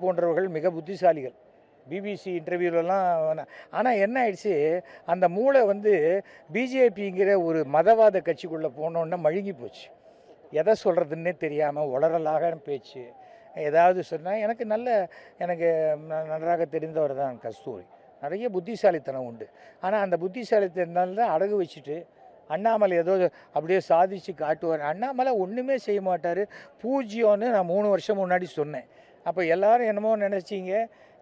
போன்றவர்கள் மிக புத்திசாலிகள். பிபிசி இன்டர்வியூலலாம். ஆனால் என்ன ஆயிடுச்சு, அந்த மூளை வந்து பிஜேபிங்கிற ஒரு மதவாத கட்சிக்குள்ளே போனோன்னே மழுங்கி போச்சு. எதை சொல்கிறதுன்னே தெரியாமல் உளறலாக பேச்சு. ஏதாவது சொன்னால் எனக்கு நன்றாக தெரிந்தவர் தான் கஸ்தூரி. நிறைய புத்திசாலித்தனம் உண்டு. ஆனால் அந்த புத்திசாலித்தனால தான் அடகு வச்சுட்டு அண்ணாமலை ஏதோ அப்படியே சாதிச்சு காட்டுவார். அண்ணாமலை ஒன்றுமே செய்ய மாட்டார், பூஜ்யம்னு நான் 3 வருஷம் முன்னாடி சொன்னேன். அப்போ எல்லோரும் என்னமோ நினச்சிங்க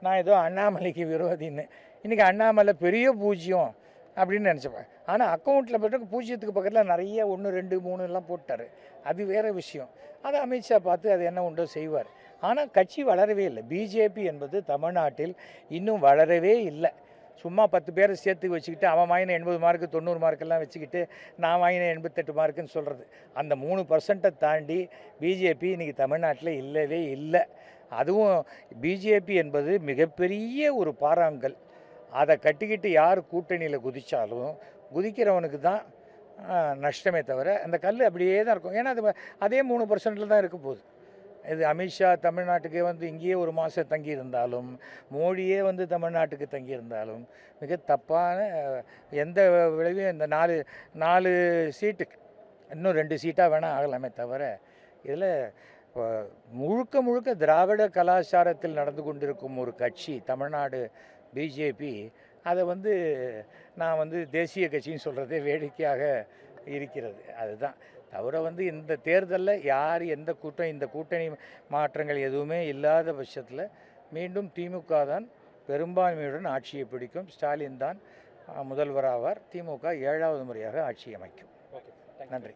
நான் ஏதோ அண்ணாமலைக்கு விரோதின்னு. இன்றைக்கி அண்ணாமலை பெரிய பூஜ்யம் அப்படின்னு நினச்சப்பேன். ஆனால் அக்கௌண்ட்டில் போய்ட்டு பூஜ்ஜியத்துக்கு பக்கத்தில் நிறைய 1, 2, 3 போட்டார். அது வேறு விஷயம். அதை அமித்ஷா பார்த்து அது என்ன உண்டோ செய்வார். ஆனால் கட்சி வளரவே இல்லை. பிஜேபி என்பது தமிழ்நாட்டில் இன்னும் வளரவே இல்லை. சும்மா 10 பேரை சேர்த்து வச்சுக்கிட்டு அவன் வாங்கின 80 மார்க்கு 90 மார்க்கெல்லாம் வச்சுக்கிட்டு நான் வாங்கின 88 மார்க்குன்னு சொல்கிறது. அந்த 3% தாண்டி பிஜேபி இன்றைக்கி தமிழ்நாட்டில் இல்லவே இல்லை. அதுவும் பிஜேபி என்பது மிகப்பெரிய ஒரு பாறாங்கல். அதை கட்டிக்கிட்டு யார் கூட்டணியில் குதித்தாலும் குதிக்கிறவனுக்கு தான் நஷ்டமே தவிர அந்த கல் அப்படியே தான் இருக்கும். ஏன்னா அதே 3% தான் இருக்க போகுது. இது அமித்ஷா தமிழ்நாட்டுக்கே வந்து இங்கேயே ஒரு மாதம் தங்கியிருந்தாலும், மோடியே வந்து தமிழ்நாட்டுக்கு தங்கியிருந்தாலும் மிக தப்பான எந்த விளைவையும் இந்த 4 சீட்டுக்கு இன்னும் 2 சீட்டாக வேணால் ஆகலாமே தவிர இதில் முழுக்க திராவிட கலாச்சாரத்தில் நடந்து கொண்டிருக்கும் ஒரு கட்சி தமிழ்நாடு பிஜேபி. அதை வந்து நான் வந்து தேசிய கட்சின்னு சொல்கிறதே வேடிக்கையாக இருக்கிறது. அதுதான் தவிர வந்து இந்த தேர்தலில் யார் எந்த கூட்டம் இந்த கூட்டணி மாற்றங்கள் எதுவுமே இல்லாத பட்சத்தில் மீண்டும் திமுக தான் பெரும்பான்மையுடன் ஆட்சியை பிடிக்கும். ஸ்டாலின் தான் முதல்வராவார். திமுக 7வது முறையாக ஆட்சி அமைக்கும். நன்றி.